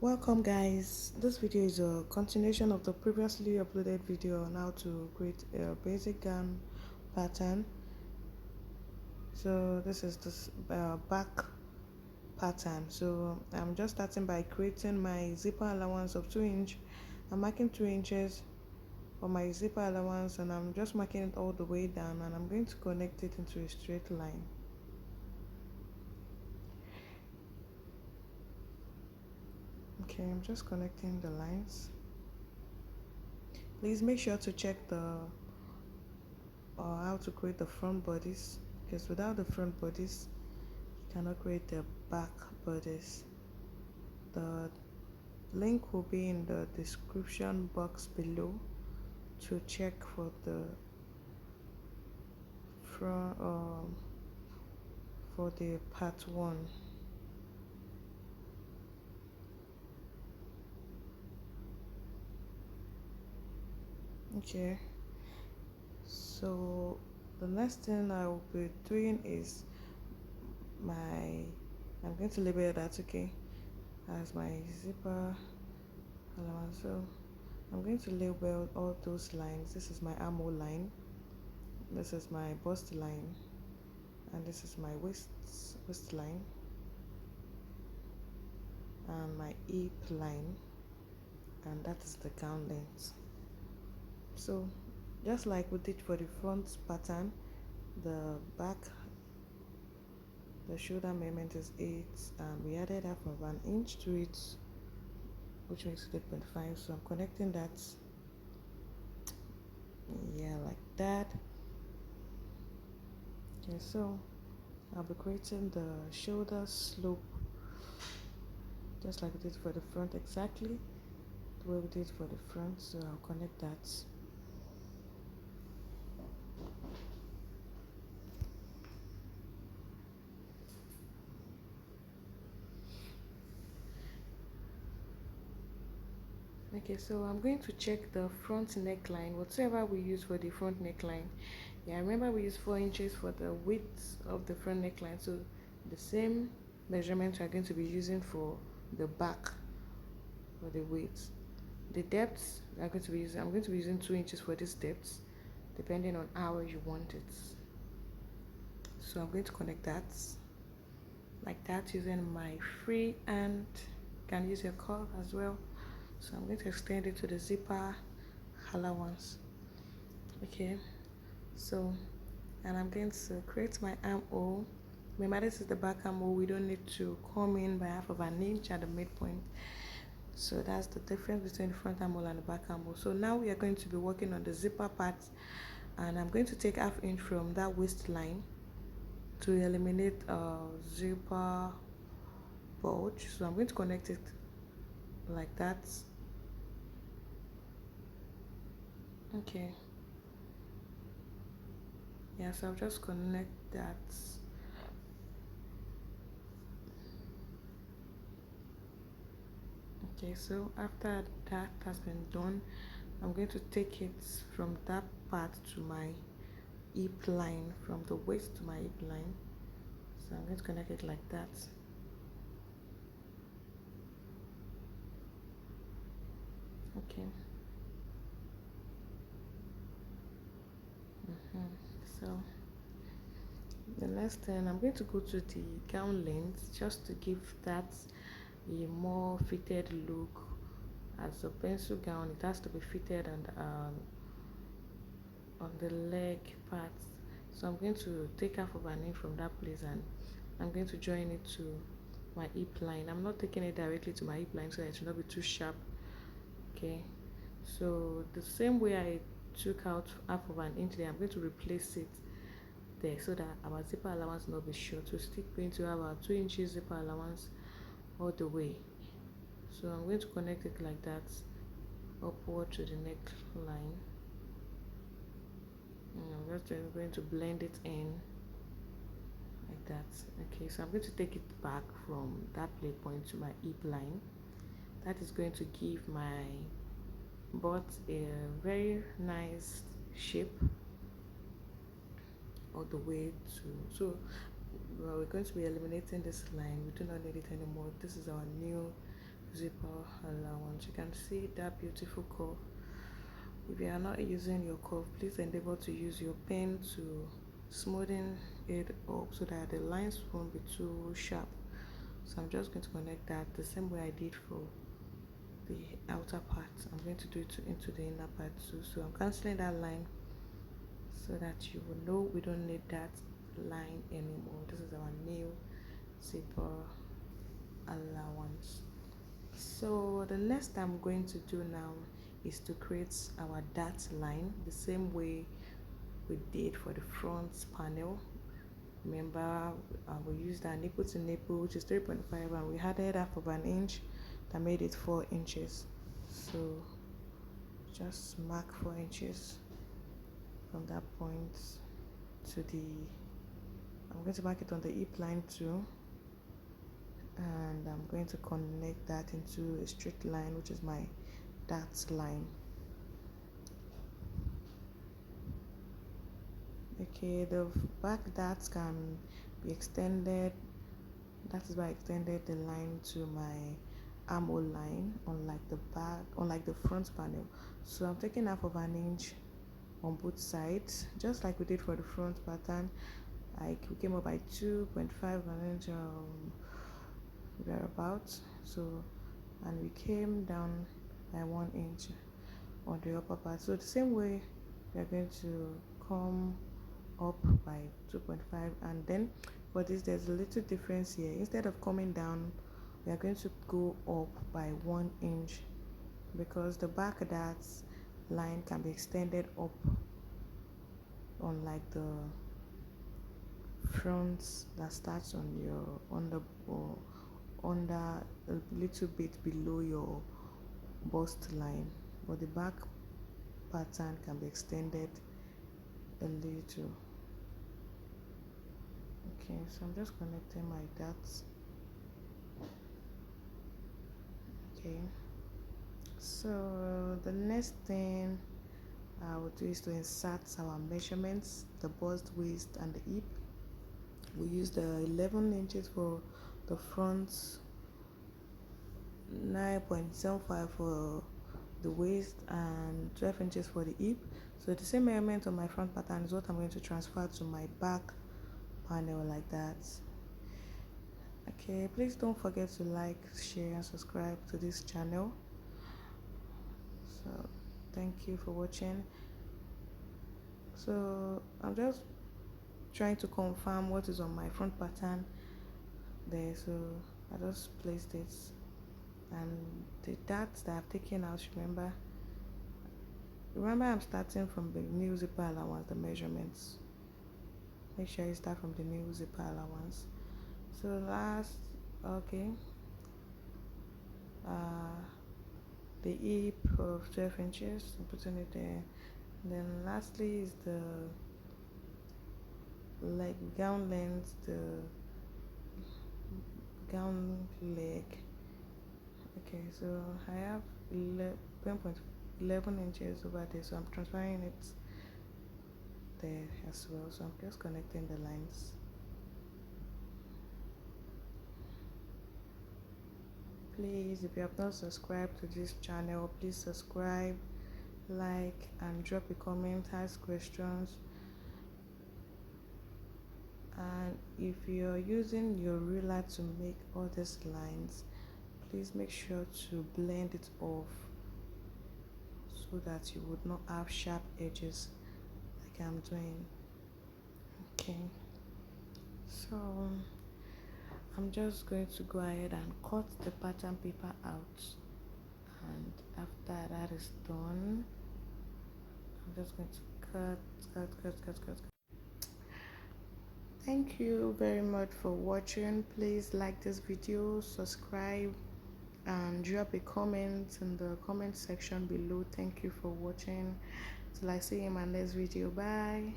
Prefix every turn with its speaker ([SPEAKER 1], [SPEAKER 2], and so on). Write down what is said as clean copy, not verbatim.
[SPEAKER 1] Welcome guys, this video is a continuation of the previously uploaded video on how to create a basic gown pattern. So this is this back pattern. So I'm just starting by creating my zipper allowance of 2 inch. I'm marking 2 inches for my zipper allowance and I'm just marking it all the way down, and I'm going to connect it into a straight line. Okay, I'm just connecting the lines. Please make sure to check the how to create the front bodies, because without the front bodies you cannot create the back bodies. The link will be in the description box below to check for the front for the part 1. Okay, so the next thing I will be doing is I'm going to label that, okay, as my zipper allowance. So I'm going to label all those lines. This is my armhole line, this is my bust line, and this is my waist line, and my hip line, and that is the gown length. So just like we did for the front pattern, the back, the shoulder measurement is 8, and we added half of an inch to it, which makes it 8.5. So I'm connecting that, yeah, like that. Okay, so I'll be creating the shoulder slope just like we did for the front, exactly the way we did for the front. So I'll connect that. Okay, so I'm going to check the front neckline, whatever we use for the front neckline. Yeah, remember we use 4 inches for the width of the front neckline, so the same measurement we're going to be using for the back for the width. The depth I'm going to be using 2 inches for this depth, depending on how you want it. So I'm going to connect that like that using my free hand. You can use your curve as well. So I'm going to extend it to the zipper allowance. Okay, so, and I'm going to create my armhole. Remember, this is the back armhole. We don't need to come in by half of an inch at the midpoint. So that's the difference between the front armhole and the back armhole. So now we are going to be working on the zipper part, and I'm going to take half inch from that waistline to eliminate zipper bulge. So I'm going to connect it like that. Okay, yeah, so I'll just connect that. Okay, so after that has been done, I'm going to take it from that part to my hip line, from the waist to my hip line. So I'm going to connect it like that. Okay. So the next thing, I'm going to go to the gown length just to give that a more fitted look. As a pencil gown, it has to be fitted and on the leg part. So I'm going to take half of an inch from that place, and I'm going to join it to my hip line. I'm not taking it directly to my hip line so that it should not be too sharp. Okay, so the same way I took out half of an inch there, I'm going to replace it there so that our zipper allowance will not be short. So still going to have our 2 inches zipper allowance all the way. So I'm going to connect it like that upward to the neckline, and I'm just going to blend it in like that. Okay, so I'm going to take it back from that play point to my hip line. That is going to give my butt a very nice shape all the way to. So we're going to be eliminating this line. We do not need it anymore. This is our new zipper allowance. You can see that beautiful curve. If you are not using your curve, please endeavor to use your pen to smoothen it up so that the lines won't be too sharp. So I'm just going to connect that the same way I did for the outer part. I'm going to do it into the inner part too. So I'm cancelling that line so that you will know we don't need that line anymore. This is our new zipper allowance. So the next I'm going to do now is to create our dart line the same way we did for the front panel. Remember, we used our nipple to nipple, which is 3.5, and we added half of an inch that made it 4 inches. So just mark 4 inches from that point to the, I'm going to mark it on the hip line too, and I'm going to connect that into a straight line, which is my dart line. Okay, the back darts can be extended. That is why I extended the line to my armhole line, unlike the front panel. So I'm taking half of an inch on both sides, just like we did for the front pattern. We came up by 2.5 an inch, thereabouts. So, and we came down by 1 inch on the upper part. So the same way we are going to come up by 2.5, and then for this there's a little difference here. Instead of coming down, we are going to go up by 1 inch, because the back darts line can be extended up, unlike the front that starts on your under a little bit below your bust line, but the back pattern can be extended a little. Okay, so I'm just connecting my darts. Okay, so the next thing I will do is to insert our measurements, the bust, waist, and the hip. We use the 11 inches for the front, 9.75 for the waist, and 12 inches for the hip. So the same measurement on my front pattern is what I'm going to transfer to my back panel, like that. Okay, please don't forget to like, share, and subscribe to this channel. So thank you for watching. So I'm just trying to confirm what is on my front pattern there, so I just placed it, and the darts that I've taken out, remember I'm starting from the new zipper allowance, the measurements. Make sure you start from the new zipper allowance. So last, okay, the hip of 12 inches, I'm putting it there. And then lastly is the leg, gown length, the gown leg. Okay, so I have 11 inches over there, so I'm transferring it there as well. So I'm just connecting the lines. Please, if you have not subscribed to this channel, please subscribe, like, and drop a comment, ask questions. And if you're using your ruler to make all these lines, please make sure to blend it off so that you would not have sharp edges like I'm doing. Okay, so I'm just going to go ahead and cut the pattern paper out, and after that is done, I'm just going to cut. Thank you very much for watching. Please like this video, subscribe, and drop a comment in the comment section below. Thank you for watching. Till I see you in my next video. Bye.